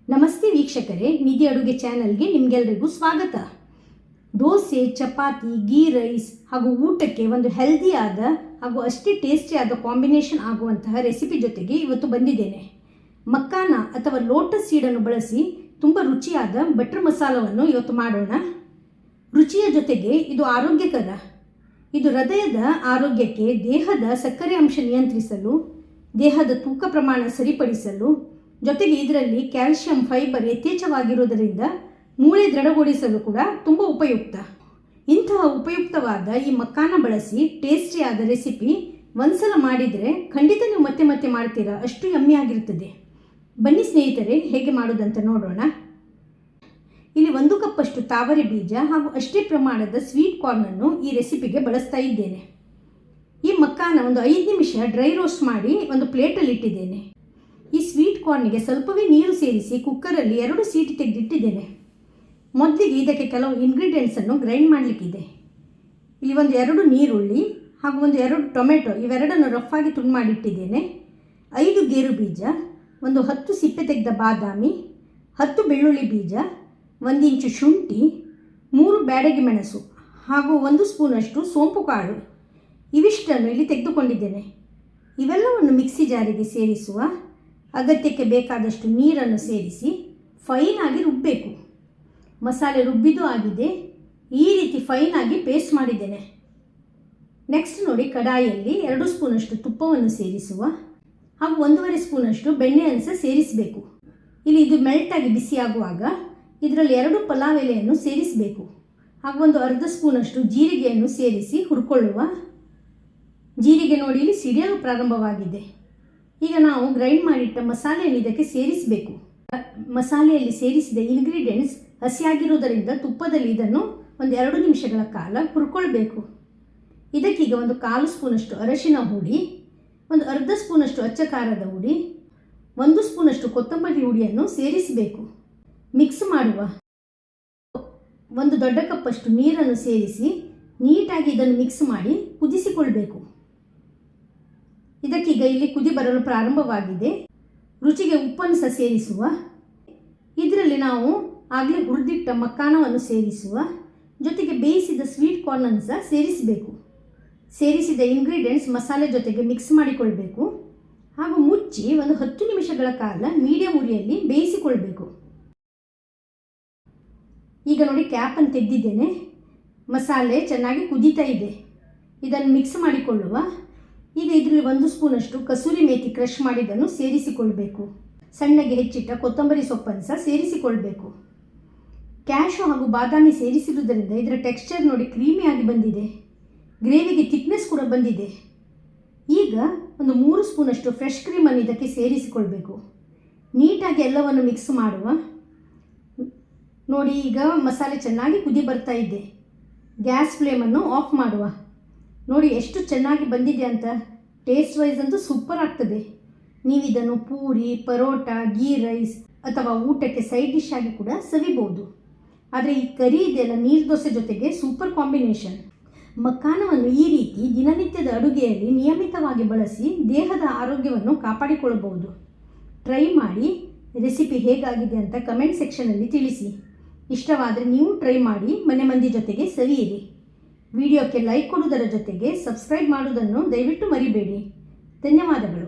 ನಮಸ್ತೆ ವೀಕ್ಷಕರೇ, ನಿಧಿ ಅಡುಗೆ ಚಾನಲ್ಗೆ ನಿಮಗೆಲ್ಲರಿಗೂ ಸ್ವಾಗತ. ದೋಸೆ, ಚಪಾತಿ, ಗೀ ರೈಸ್ ಹಾಗೂ ಊಟಕ್ಕೆ ಒಂದು ಹೆಲ್ದಿಯಾದ ಹಾಗೂ ಅಷ್ಟೇ ಟೇಸ್ಟಿಯಾದ ಕಾಂಬಿನೇಷನ್ ಆಗುವಂತಹ ರೆಸಿಪಿ ಜೊತೆಗೆ ಇವತ್ತು ಬಂದಿದ್ದೇನೆ. ಮಕ್ಕಾನ ಅಥವಾ ಲೋಟಸ್ ಸೀಡನ್ನು ಬಳಸಿ ತುಂಬ ರುಚಿಯಾದ ಬಟರ್ ಮಸಾಲವನ್ನು ಇವತ್ತು ಮಾಡೋಣ. ರುಚಿಯ ಜೊತೆಗೆ ಇದು ಆರೋಗ್ಯಕರ. ಇದು ಹೃದಯದ ಆರೋಗ್ಯಕ್ಕೆ, ದೇಹದ ಸಕ್ಕರೆ ಅಂಶ ನಿಯಂತ್ರಿಸಲು, ದೇಹದ ತೂಕ ಪ್ರಮಾಣ ಸರಿಪಡಿಸಲು, ಜೊತೆಗೆ ಇದರಲ್ಲಿ ಕ್ಯಾಲ್ಸಿಯಂ, ಫೈಬರ್ ಯಥೇಚ್ಛವಾಗಿರುವುದರಿಂದ ಮೂಳೆ ದೃಢಗೊಳಿಸಲು ಕೂಡ ತುಂಬ ಉಪಯುಕ್ತ. ಇಂತಹ ಉಪಯುಕ್ತವಾದ ಈ ಮಕ್ಕಾನ ಬಳಸಿ ಟೇಸ್ಟಿಯಾದ ರೆಸಿಪಿ ಒಂದ್ಸಲ ಮಾಡಿದರೆ ಖಂಡಿತ ನೀವು ಮತ್ತೆ ಮತ್ತೆ ಮಾಡ್ತೀರಾ, ಅಷ್ಟು ಯಮ್ಮಿ ಆಗಿರ್ತದೆ. ಬನ್ನಿ ಸ್ನೇಹಿತರೆ, ಹೇಗೆ ಮಾಡೋದಂತ ನೋಡೋಣ. ಇಲ್ಲಿ 1 ಕಪ್ಪಷ್ಟು ತಾವರೆ ಬೀಜ ಹಾಗೂ ಅಷ್ಟೇ ಪ್ರಮಾಣದ ಸ್ವೀಟ್ ಕಾರ್ನನ್ನು ಈ ರೆಸಿಪಿಗೆ ಬಳಸ್ತಾ ಇದ್ದೇನೆ. ಈ ಮಕ್ಕಾನ ಒಂದು 5 ನಿಮಿಷ ಡ್ರೈ ರೋಸ್ಟ್ ಮಾಡಿ ಒಂದು ಪ್ಲೇಟಲ್ಲಿ ಇಟ್ಟಿದ್ದೇನೆ. ಈ ಸ್ವೀಟ್ ಕಾರ್ನಿಗೆ ಸ್ವಲ್ಪವೇ ನೀರು ಸೇರಿಸಿ ಕುಕ್ಕರಲ್ಲಿ 2 ಸೀಟಿ ತೆಗೆದಿಟ್ಟಿದ್ದೇನೆ. ಮೊದಲಿಗೆ ಇದಕ್ಕೆ ಕೆಲವು ಇಂಗ್ರೀಡಿಯೆಂಟ್ಸನ್ನು ಗ್ರೈಂಡ್ ಮಾಡಲಿಕ್ಕಿದೆ. ಇಲ್ಲಿ ಒಂದು 2 ನೀರುಳ್ಳಿ ಹಾಗೂ ಒಂದು 2 ಟೊಮೆಟೊ, ಇವೆರಡನ್ನು ರಫಾಗಿ ತುಂಡು ಮಾಡಿಟ್ಟಿದ್ದೇನೆ. 5 ಗೇರು ಬೀಜ, ಒಂದು 10 ಸಿಪ್ಪೆ ತೆಗೆದ ಬಾದಾಮಿ, 10 ಬೆಳ್ಳುಳ್ಳಿ ಬೀಜ, 1 ಇಂಚು ಶುಂಠಿ, 3 ಬ್ಯಾಡಗಿ ಮೆಣಸು ಹಾಗೂ 1 ಸ್ಪೂನಷ್ಟು ಸೋಂಪು ಕಾಳು, ಇವಿಷ್ಟನ್ನು ಇಲ್ಲಿ ತೆಗೆದುಕೊಂಡಿದ್ದೇನೆ. ಇವೆಲ್ಲವನ್ನು ಮಿಕ್ಸಿ ಜಾರಿಗೆ ಸೇರಿಸುವ. ಅಗತ್ಯಕ್ಕೆ ಬೇಕಾದಷ್ಟು ನೀರನ್ನು ಸೇರಿಸಿ ಫೈನಾಗಿ ರುಬ್ಬಬೇಕು. ಮಸಾಲೆ ರುಬ್ಬಿದ್ದು ಆಗಿದೆ. ಈ ರೀತಿ ಫೈನಾಗಿ ಪೇಸ್ಟ್ ಮಾಡಿದ್ದೇನೆ. ನೆಕ್ಸ್ಟ್ ನೋಡಿ, ಕಡಾಯಿಯಲ್ಲಿ 2 ಸ್ಪೂನಷ್ಟು ತುಪ್ಪವನ್ನು ಸೇರಿಸುವ ಹಾಗೂ 1.5 ಸ್ಪೂನಷ್ಟು ಬೆಣ್ಣೆಯನ್ನು ಸಹ ಸೇರಿಸಬೇಕು. ಇಲ್ಲಿ ಇದು ಮೆಲ್ಟಾಗಿ ಬಿಸಿಯಾಗುವಾಗ ಇದರಲ್ಲಿ 2 ಪಲಾವ್ ಎಲೆಯನ್ನು ಸೇರಿಸಬೇಕು ಹಾಗೂ ಒಂದು ಅರ್ಧ ಸ್ಪೂನಷ್ಟು ಜೀರಿಗೆಯನ್ನು ಸೇರಿಸಿ ಹುರ್ಕೊಳ್ಳುವ. ಜೀರಿಗೆ ನೋಡಿ ಇಲ್ಲಿ ಸಿಡಿಯಲು ಪ್ರಾರಂಭವಾಗಿದೆ. ಈಗ ನಾವು ಗ್ರೈಂಡ್ ಮಾಡಿಟ್ಟ ಮಸಾಲೆಯನ್ನು ಇದಕ್ಕೆ ಸೇರಿಸಬೇಕು. ಮಸಾಲೆಯಲ್ಲಿ ಸೇರಿಸಿದ ಇಂಗ್ರೀಡಿಯೆಂಟ್ಸ್ ಹಸಿಯಾಗಿರುವುದರಿಂದ ತುಪ್ಪದಲ್ಲಿ ಇದನ್ನು ಒಂದು 2 ನಿಮಿಷಗಳ ಕಾಲ ಹುರ್ಕೊಳ್ಬೇಕು. ಇದಕ್ಕೀಗ ಒಂದು 1/4 ಸ್ಪೂನಷ್ಟು ಅರಶಿನ ಹುಡಿ, ಒಂದು ಅರ್ಧ ಸ್ಪೂನಷ್ಟು ಅಚ್ಚ ಖಾರದ ಹುಡಿ, 1 ಸ್ಪೂನಷ್ಟು ಕೊತ್ತಂಬರಿ ಹುಡಿಯನ್ನು ಸೇರಿಸಬೇಕು. ಮಿಕ್ಸ್ ಮಾಡುವ. 1 ದೊಡ್ಡ ಕಪ್ಪಷ್ಟು ನೀರನ್ನು ಸೇರಿಸಿ ನೀಟಾಗಿ ಇದನ್ನು ಮಿಕ್ಸ್ ಮಾಡಿ ಕುದಿಸಿಕೊಳ್ಬೇಕು. ಇದಕ್ಕೀಗ ಇಲ್ಲಿ ಕುದಿ ಬರಲು ಪ್ರಾರಂಭವಾಗಿದೆ. ರುಚಿಗೆ ಉಪ್ಪನ್ನು ಸಹ ಸೇರಿಸುವ. ಇದರಲ್ಲಿ ನಾವು ಆಗಲೇ ಹುರಿದಿಟ್ಟ ಮಕ್ಕಾನವನ್ನು ಸೇರಿಸುವ. ಜೊತೆಗೆ ಬೇಯಿಸಿದ ಸ್ವೀಟ್ ಕಾರ್ನನ್ನು ಸಹ ಸೇರಿಸಬೇಕು. ಸೇರಿಸಿದ ಇಂಗ್ರೀಡಿಯೆಂಟ್ಸ್ ಮಸಾಲೆ ಜೊತೆಗೆ ಮಿಕ್ಸ್ ಮಾಡಿಕೊಳ್ಬೇಕು ಹಾಗೂ ಮುಚ್ಚಿ ಒಂದು 10 ನಿಮಿಷಗಳ ಕಾಲ ಮೀಡಿಯಂ ಉರಿಯಲ್ಲಿ ಬೇಯಿಸಿಕೊಳ್ಬೇಕು. ಈಗ ನೋಡಿ, ಕ್ಯಾಪನ್ನು ತೆಗೆದಿದ್ದೇನೆ. ಮಸಾಲೆ ಚೆನ್ನಾಗಿ ಕುದೀತಾ ಇದೆ. ಇದನ್ನು ಮಿಕ್ಸ್ ಮಾಡಿಕೊಳ್ಳುವ. ಈಗ ಇದರಲ್ಲಿ 1 ಸ್ಪೂನಷ್ಟು ಕಸೂರಿ ಮೇಥಿ ಕ್ರಷ್ ಮಾಡಿದ್ದನ್ನು ಸೇರಿಸಿಕೊಳ್ಬೇಕು. ಸಣ್ಣಗೆ ಹೆಚ್ಚಿಟ್ಟ ಕೊತ್ತಂಬರಿ ಸೊಪ್ಪನ್ನು ಸಹ ಸೇರಿಸಿಕೊಳ್ಬೇಕು. ಕ್ಯಾಶು ಹಾಗೂ ಬಾದಾಮಿ ಸೇರಿಸಿರುವುದರಿಂದ ಇದರ ಟೆಕ್ಸ್ಚರ್ ನೋಡಿ ಕ್ರೀಮಿಯಾಗಿ ಬಂದಿದೆ. ಗ್ರೇವಿಗೆ ಥಿಕ್ನೆಸ್ ಕೂಡ ಬಂದಿದೆ. ಈಗ ಒಂದು 3 ಸ್ಪೂನಷ್ಟು ಫ್ರೆಶ್ ಕ್ರೀಮನ್ನು ಇದಕ್ಕೆ ಸೇರಿಸಿಕೊಳ್ಬೇಕು. ನೀಟಾಗಿ ಎಲ್ಲವನ್ನು ಮಿಕ್ಸ್ ಮಾಡುವ. ನೋಡಿ, ಈಗ ಮಸಾಲೆ ಚೆನ್ನಾಗಿ ಕುದಿ ಬರ್ತಾ ಇದೆ. ಗ್ಯಾಸ್ ಫ್ಲೇಮನ್ನು ಆಫ್ ಮಾಡುವ. ನೋಡಿ ಎಷ್ಟು ಚೆನ್ನಾಗಿ ಬಂದಿದೆ ಅಂತ. ಟೇಸ್ಟ್ ವೈಸ್ ಅಂತೂ ಸೂಪರ್ ಆಗ್ತದೆ. ನೀವು ಇದನ್ನು ಪೂರಿ, ಪರೋಟ, ಗೀ ರೈಸ್ ಅಥವಾ ಊಟಕ್ಕೆ ಸೈಡ್ ಡಿಶ್ ಆಗಿ ಕೂಡ ಸವಿಬಹುದು. ಆದರೆ ಈ ಕರಿ ಇದೆಲ್ಲ ನೀರು ದೋಸೆ ಜೊತೆಗೆ ಸೂಪರ್ ಕಾಂಬಿನೇಷನ್. ಮಕ್ಕಾನವನ್ನು ಈ ರೀತಿ ದಿನನಿತ್ಯದ ಅಡುಗೆಯಲ್ಲಿ ನಿಯಮಿತವಾಗಿ ಬಳಸಿ ದೇಹದ ಆರೋಗ್ಯವನ್ನು ಕಾಪಾಡಿಕೊಳ್ಳಬಹುದು. ಟ್ರೈ ಮಾಡಿ. ರೆಸಿಪಿ ಹೇಗಾಗಿದೆ ಅಂತ ಕಮೆಂಟ್ ಸೆಕ್ಷನಲ್ಲಿ ತಿಳಿಸಿ. ಇಷ್ಟವಾದರೆ ನೀವು ಟ್ರೈ ಮಾಡಿ ಮನೆ ಮಂದಿ ಜೊತೆಗೆ ಸವಿಯಿರಿ. ವಿಡಿಯೋಕ್ಕೆ ಲೈಕ್ ಕೊಡುವುದರ ಜೊತೆಗೆ ಸಬ್ಸ್ಕ್ರೈಬ್ ಮಾಡುವುದನ್ನು ದಯವಿಟ್ಟು ಮರಿಬೇಡಿ. ಧನ್ಯವಾದಗಳು.